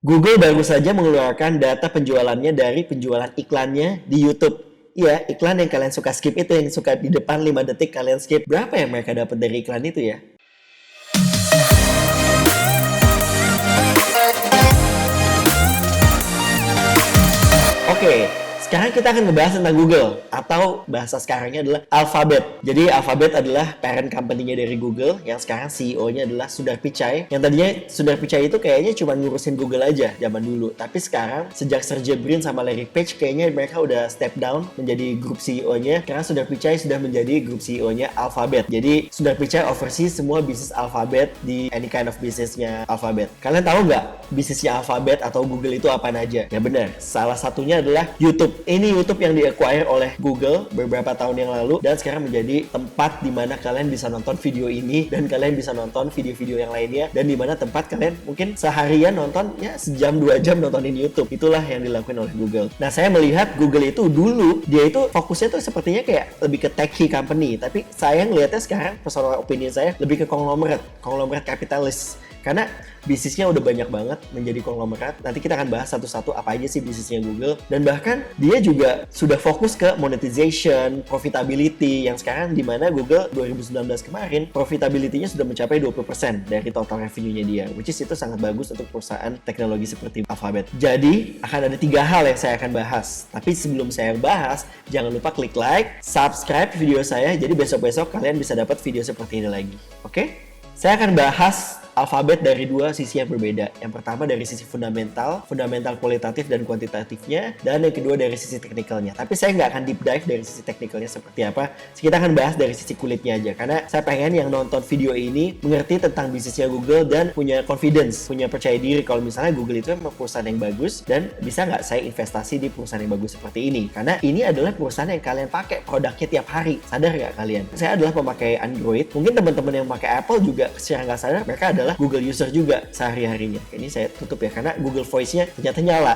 Google baru saja mengeluarkan data penjualannya dari penjualan iklannya di YouTube. Iya, iklan yang kalian suka skip itu, yang suka di depan 5 detik kalian skip. Berapa yang mereka dapat dari iklan itu ya? Oke, sekarang kita akan ngebahas tentang Google, atau bahasa sekarangnya adalah Alphabet. Jadi Alphabet adalah parent company-nya dari Google, yang sekarang CEO-nya adalah Sundar Pichai. Yang tadinya Sundar Pichai itu kayaknya cuma ngurusin Google aja zaman dulu. Tapi sekarang sejak Sergey Brin sama Larry Page, kayaknya mereka udah step down menjadi grup CEO-nya. Karena Sundar Pichai sudah menjadi grup CEO-nya Alphabet. Jadi Sundar Pichai oversee semua bisnis Alphabet di any kind of bisnisnya Alphabet. Kalian tahu nggak bisnisnya Alphabet atau Google itu apa aja? Ya benar, salah satunya adalah YouTube. Ini YouTube yang di-acquire oleh Google beberapa tahun yang lalu dan sekarang menjadi tempat di mana kalian bisa nonton video ini dan kalian bisa nonton video-video yang lainnya, dan di mana tempat kalian mungkin seharian nonton ya sejam 2 jam nontonin YouTube. Itulah yang dilakukan oleh Google. Nah, saya melihat Google itu dulu dia itu fokusnya tuh sepertinya kayak lebih ke techy company, tapi saya ngelihatnya sekarang, personal opinion saya, lebih ke konglomerat kapitalis. Karena bisnisnya udah banyak banget menjadi konglomerat. Nanti kita akan bahas satu-satu apa aja sih bisnisnya Google. Dan bahkan dia juga sudah fokus ke monetization, profitability, yang sekarang di mana Google 2019 kemarin profitability-nya sudah mencapai 20% dari total revenue-nya dia. Which is itu sangat bagus untuk perusahaan teknologi seperti Alphabet. Jadi akan ada 3 hal yang saya akan bahas. Tapi sebelum saya bahas, jangan lupa klik like, subscribe video saya. Jadi besok-besok kalian bisa dapat video seperti ini lagi. Oke? Saya akan bahas Alphabet dari 2 sisi yang berbeda. Yang pertama dari sisi fundamental kualitatif dan kuantitatifnya, dan yang kedua dari sisi teknikalnya. Tapi saya nggak akan deep dive dari sisi teknikalnya seperti apa. Kita akan bahas dari sisi kulitnya aja, karena saya pengen yang nonton video ini mengerti tentang bisnisnya Google dan punya confidence, punya percaya diri kalau misalnya Google itu memang perusahaan yang bagus, dan bisa nggak saya investasi di perusahaan yang bagus seperti ini. Karena ini adalah perusahaan yang kalian pakai produknya tiap hari. Sadar nggak kalian? Saya adalah pemakai Android. Mungkin teman-teman yang pakai Apple juga secara nggak sadar mereka adalah Google user juga sehari-harinya. Ini saya tutup ya, karena Google Voice-nya ternyata nyala.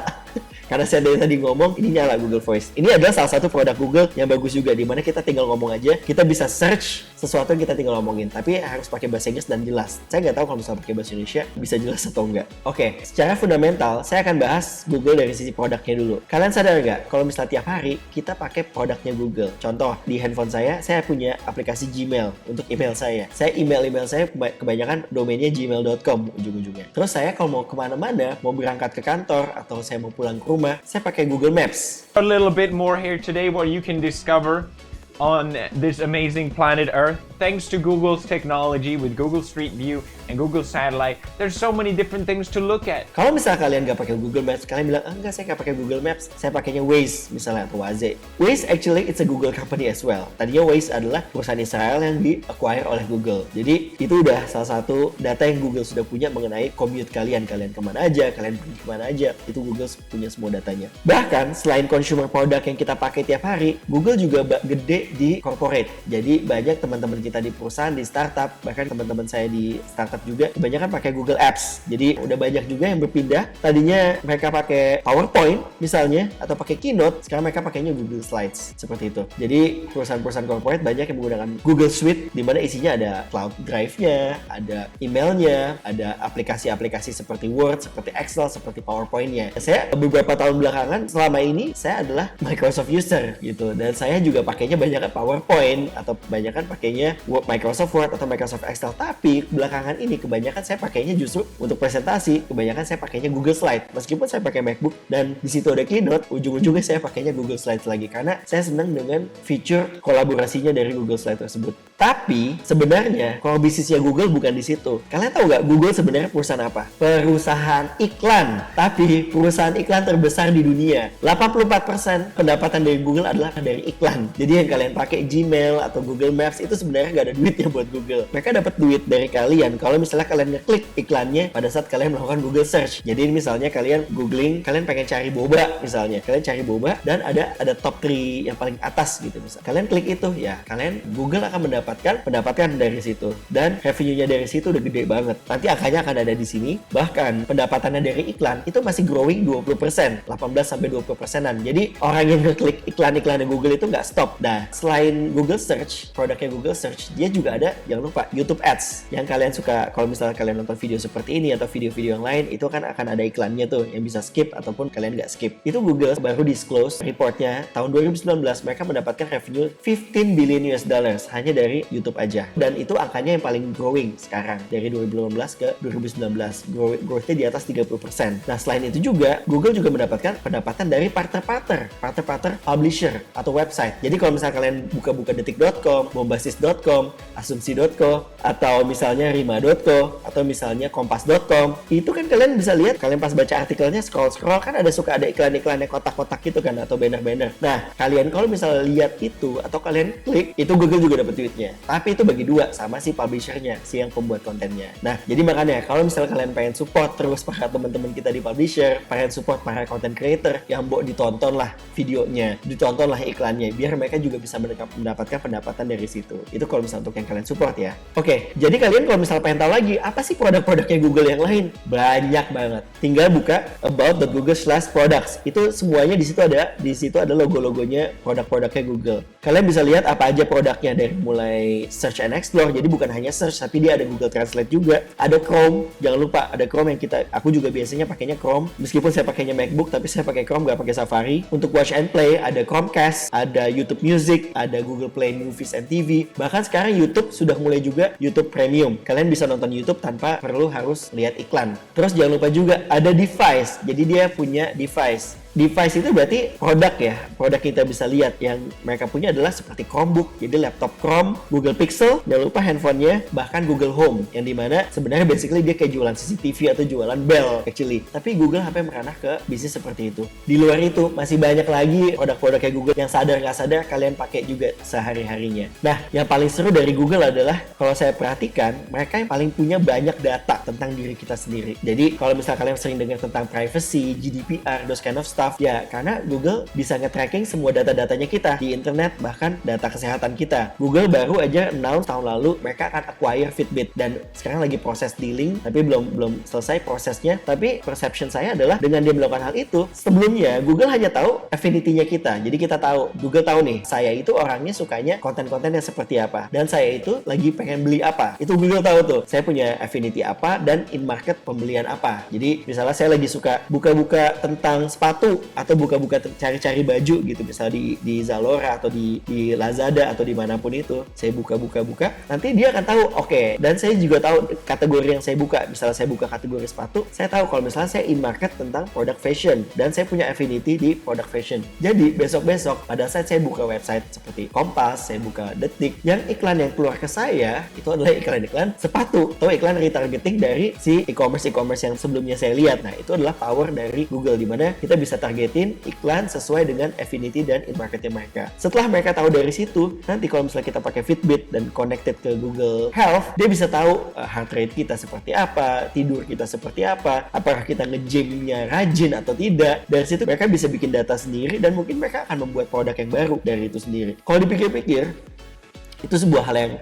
Karena saya dari tadi ngomong, ini nyala Google Voice. Ini adalah salah satu produk Google yang bagus juga, di mana kita tinggal ngomong aja, kita bisa search sesuatu yang kita tinggal ngomongin. Tapi harus pakai bahasa Inggris dan jelas. Saya nggak tahu kalau misalnya pakai bahasa Indonesia bisa jelas atau enggak. Oke, secara fundamental, saya akan bahas Google dari sisi produknya dulu. Kalian sadar nggak kalau misalnya tiap hari kita pakai produknya Google? Contoh, di handphone saya punya aplikasi Gmail untuk email saya. Email saya kebanyakan domainnya gmail.com ujung-ujungnya. Terus saya kalau mau kemana-mana, mau berangkat ke kantor, atau saya mau pulang ke rumah, saya pakai Google Maps. A little bit more here today what you can discover on this amazing planet Earth. Thanks to Google's technology with Google Street View and Google Satellite, there's so many different things to look at. Kalau misalnya kalian nggak pakai Google Maps, kalian bilang, enggak, saya nggak pakai Google Maps, saya pakainya Waze misalnya, atau Waze. Waze actually it's a Google company as well. Tadinya Waze adalah perusahaan Israel yang di-acquire oleh Google. Jadi itu udah salah satu data yang Google sudah punya mengenai commute kalian kemana aja, kalian pergi kemana aja, itu Google punya semua datanya. Bahkan selain consumer product yang kita pakai tiap hari, Google juga gede di corporate. Jadi banyak teman-teman kita di perusahaan, di startup, bahkan teman-teman saya di startup juga kebanyakan pakai Google Apps. Jadi udah banyak juga yang berpindah. Tadinya mereka pakai PowerPoint misalnya, atau pakai Keynote, sekarang mereka pakainya Google Slides, seperti itu. Jadi perusahaan-perusahaan corporate banyak yang menggunakan Google Suite, di mana isinya ada cloud drive-nya, ada emailnya, ada aplikasi-aplikasi seperti Word, seperti Excel, seperti PowerPoint-nya. Saya beberapa tahun belakangan selama ini saya adalah Microsoft user gitu, dan saya juga pakainya banyak PowerPoint atau kebanyakan pakainya Microsoft Word atau Microsoft Excel. Tapi belakangan ini kebanyakan saya pakainya justru untuk presentasi, kebanyakan saya pakainya Google Slide. Meskipun saya pakai MacBook dan di situ ada Keynote, ujung-ujungnya saya pakainya Google Slides lagi, karena saya senang dengan fitur kolaborasinya dari Google Slide tersebut. Tapi sebenarnya kalau bisnisnya Google bukan di situ. Kalian tahu nggak Google sebenarnya perusahaan apa? Perusahaan iklan. Tapi perusahaan iklan terbesar di dunia. 84% pendapatan dari Google adalah dari iklan. Jadi yang kalian pakai Gmail atau Google Maps itu sebenarnya nggak ada duitnya buat Google. Mereka dapat duit dari kalian kalau misalnya kalian ngeklik iklannya pada saat kalian melakukan Google Search. Jadi misalnya kalian googling, kalian pengen cari boba misalnya, kalian cari boba dan ada top 3 yang paling atas gitu misalnya. Kalian klik itu, ya kalian Google akan mendapatkan dari situ. Dan revenue-nya dari situ udah gede banget. Nanti angkanya akan ada di sini. Bahkan pendapatannya dari iklan itu masih growing 20%, 18-20%an. Jadi orang yang ngeklik iklan-iklan Google itu nggak stop. Nah, selain Google Search, produknya Google Search, dia juga ada, jangan lupa, YouTube Ads. Yang kalian suka, kalau misalnya kalian nonton video seperti ini atau video-video yang lain, itu kan akan ada iklannya tuh, yang bisa skip ataupun kalian nggak skip. Itu Google baru disclose reportnya tahun 2019 mereka mendapatkan revenue 15 billion US dollars hanya dari YouTube aja. Dan itu angkanya yang paling growing sekarang dari 2018 ke 2019. Growth-nya di atas 30%. Nah, selain itu juga Google juga mendapatkan pendapatan dari partner publisher atau website. Jadi kalau misalnya kalian buka detik.com, bombastis.com, asumsi.co, atau misalnya rima.co, atau misalnya kompas.com, itu kan kalian bisa lihat, kalian pas baca artikelnya scroll kan suka ada iklan-iklannya kotak-kotak gitu kan, atau banner-banner. Nah, kalian kalau misalnya lihat itu atau kalian klik, itu Google juga dapat duitnya. Tapi itu bagi dua sama si publishernya, si yang pembuat kontennya. Nah, jadi makanya kalau misalnya kalian pengen support terus para teman-teman kita di publisher, pengen support para content creator, yang ditonton lah videonya, ditonton lah iklannya, biar mereka juga bisa mendapatkan pendapatan dari situ. Itu kalau misalnya untuk yang kalian support ya. Oke, jadi kalian kalau misalnya pengen tahu lagi apa sih produk-produknya Google yang lain, banyak banget. Tinggal buka about.google/products. Itu semuanya di situ ada logo-logonya produk-produknya Google. Kalian bisa lihat apa aja produknya dari mulai search and explore. Jadi bukan hanya search, tapi dia ada Google Translate juga. Ada Chrome, jangan lupa ada Chrome yang aku juga biasanya pakainya Chrome. Meskipun saya pakainya MacBook, tapi saya pakai Chrome, nggak pakai Safari. Untuk watch and play ada Chromecast, ada YouTube Music, ada Google Play Movies and TV. Bahkan sekarang YouTube sudah mulai juga YouTube Premium. Kalian bisa nonton YouTube tanpa perlu harus lihat iklan. Terus jangan lupa juga ada device. Jadi dia punya device. Device itu berarti produk ya. Produk kita bisa lihat yang mereka punya adalah seperti Chromebook, jadi laptop Chrome, Google Pixel, jangan lupa handphonenya, bahkan Google Home, yang dimana sebenarnya basically dia kayak jualan CCTV atau jualan bel actually. Tapi Google sampai meranah ke bisnis seperti itu. Di luar itu masih banyak lagi produk-produk kayak Google yang sadar nggak sadar kalian pakai juga sehari-harinya. Nah, yang paling seru dari Google adalah kalau saya perhatikan mereka yang paling punya banyak data tentang diri kita sendiri. Jadi kalau misalnya kalian sering dengar tentang privacy, GDPR, those kind of stuff, ya karena Google bisa nge-tracking semua data-datanya kita di internet, bahkan data kesehatan kita. Google baru aja announce tahun lalu mereka akan acquire Fitbit dan sekarang lagi proses dealing, tapi belum selesai prosesnya. Tapi perception saya adalah dengan dia melakukan hal itu, sebelumnya Google hanya tahu affinity-nya kita. Jadi kita tahu, Google tahu nih, saya itu orangnya sukanya konten-konten yang seperti apa, dan saya itu lagi pengen beli apa. Itu Google tahu tuh, saya punya affinity apa dan in market pembelian apa. Jadi misalnya saya lagi suka buka-buka tentang sepatu atau buka-buka cari-cari baju gitu, misalnya di Zalora atau di Lazada atau dimanapun itu, saya buka-buka, nanti dia akan tahu, oke. Dan saya juga tahu kategori yang saya buka. Misalnya saya buka kategori sepatu, saya tahu kalau misalnya saya in market tentang produk fashion dan saya punya affinity di produk fashion. Jadi besok-besok pada saat saya buka website seperti Kompas, saya buka Detik, yang iklan yang keluar ke saya itu adalah iklan-iklan sepatu atau iklan retargeting dari si e-commerce yang sebelumnya saya lihat. Nah, itu adalah power dari Google, di mana kita bisa targetin iklan sesuai dengan affinity dan in marketnya mereka. Setelah mereka tahu dari situ, nanti kalau misalnya kita pakai Fitbit dan connected ke Google Health, dia bisa tahu heart rate kita seperti apa, tidur kita seperti apa, apakah kita nge-gymnya rajin atau tidak. Dari situ mereka bisa bikin data sendiri dan mungkin mereka akan membuat produk yang baru dari itu sendiri. Kalau dipikir-pikir, itu sebuah hal yang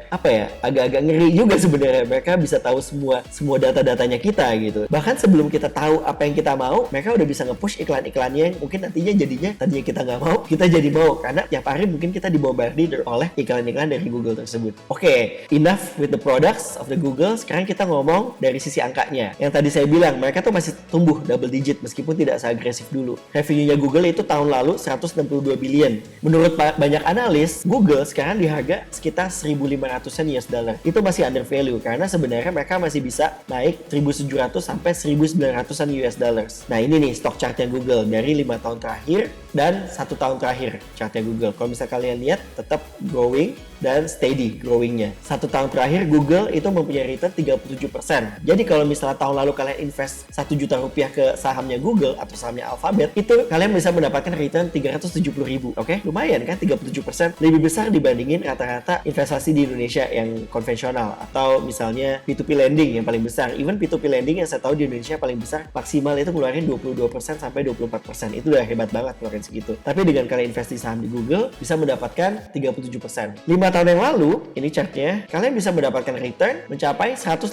agak-agak ngeri juga sebenarnya. Mereka bisa tahu semua data-datanya kita gitu. Bahkan sebelum kita tahu apa yang kita mau, mereka udah bisa nge-push iklan-iklannya yang mungkin tadinya kita nggak mau, kita jadi mau, karena tiap hari mungkin kita dibombardir oleh iklan-iklan dari Google tersebut. Oke, enough with the products of the Google. Sekarang kita ngomong dari sisi angkanya. Yang tadi saya bilang, mereka tuh masih tumbuh double digit meskipun tidak seagresif dulu. Revenue-nya Google itu tahun lalu 162 billion. Menurut banyak analis, Google sekarang di harga sekitar 1.500-an US dollar. Itu masih under value karena sebenarnya mereka masih bisa naik 1.700 sampai 1.900-an US dollars. Nah, ini nih stock chartnya Google dari 5 tahun terakhir dan 1 tahun terakhir chartnya Google. Kalau misalnya kalian lihat, tetap growing dan steady growingnya. 1 tahun terakhir Google itu mempunyai return 37%. Jadi kalau misalnya tahun lalu kalian invest 1 juta rupiah ke sahamnya Google atau sahamnya Alphabet, itu kalian bisa mendapatkan return 370.000. Oke? Lumayan kan, 37%. Lebih besar dibandingin rata-rata investasi di Indonesia yang konvensional atau misalnya P2P lending yang paling besar. Even P2P lending yang saya tahu di Indonesia paling besar maksimal itu ngeluarin 22% sampai 24%. Itu udah hebat banget ngeluarin segitu. Tapi dengan kalian investasi saham di Google bisa mendapatkan 37%. 5 tahun yang lalu, ini chartnya, kalian bisa mendapatkan return mencapai 180%.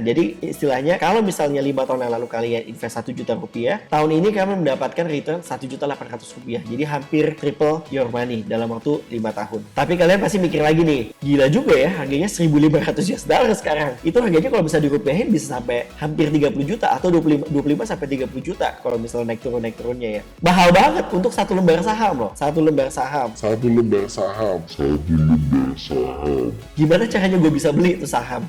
Jadi istilahnya kalau misalnya 5 tahun yang lalu kalian invest 1 juta rupiah, tahun ini kalian mendapatkan return 1.800.000 rupiah. Jadi hampir triple your money dalam waktu 5 tahun. Tapi kalian pasti mikir lagi nih, gila juga ya harganya 1.500 US dollar sekarang. Itu harganya kalau bisa dirupiahin bisa sampai hampir 30 juta atau 25 sampai 30 juta kalau misalnya naik turunnya ya. Mahal banget untuk satu lembar saham loh. Satu lembar saham. Gimana caranya gue bisa beli itu saham?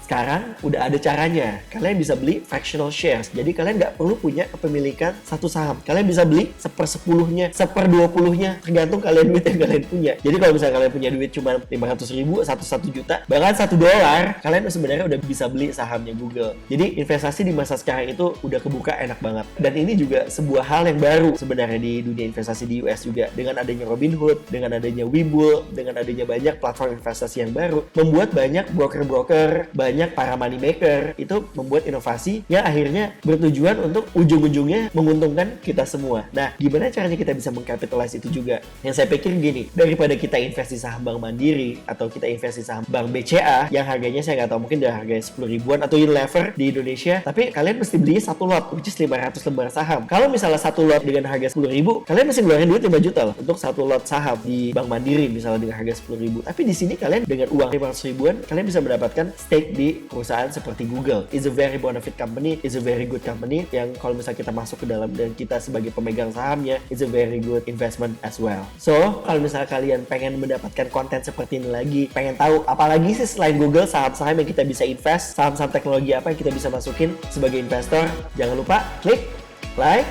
Sekarang udah ada caranya. Kalian bisa beli fractional shares. Jadi kalian nggak perlu punya kepemilikan satu saham. Kalian bisa beli 1/10-nya, 1/20-nya, tergantung kalian duit yang kalian punya. Jadi kalau misalnya kalian punya duit cuma 500.000, 1 juta, bahkan $1, kalian sebenarnya udah bisa beli sahamnya Google. Jadi investasi di masa sekarang itu udah kebuka enak banget. Dan ini juga sebuah hal yang baru sebenarnya di dunia investasi di US juga. Dengan adanya Robinhood, dengan adanya Webull, dengan adanya banyak platform investasi yang baru, membuat banyak broker-broker, banyak para money maker itu membuat inovasi yang akhirnya bertujuan untuk ujung-ujungnya menguntungkan kita semua. Nah, gimana caranya kita bisa mengkapitalize itu juga? Yang saya pikir gini, daripada kita investasi saham Bank Mandiri atau kita investasi saham Bank BCA yang harganya saya nggak tahu mungkin udah harganya 10 ribuan atau Unilever di Indonesia, tapi kalian mesti beli satu lot, which is 500 lembar saham. Kalau misalnya satu lot dengan harga 10 ribu, kalian mesti ngeluarin duit 5 juta loh untuk satu lot saham di Bank Mandiri misalnya dengan harga 10 ribu. Tapi di sini kalian dengan uang 500 ribuan, kalian bisa mendapatkan stake di perusahaan seperti Google. It's a very bonafide company, it's a very good company yang kalau misalnya kita masuk ke dalam dan kita sebagai pemegang sahamnya, it's a very good investment as well. So, kalau misalnya kalian pengen mendapatkan konten seperti ini lagi, pengen tahu apalagi sih selain Google, saham-saham yang kita bisa invest, saham-saham teknologi apa yang kita bisa masukin sebagai investor, jangan lupa klik like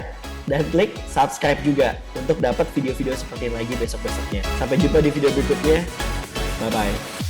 dan klik subscribe juga untuk dapat video-video seperti ini lagi besok-besoknya. Sampai jumpa di video berikutnya. Bye-bye.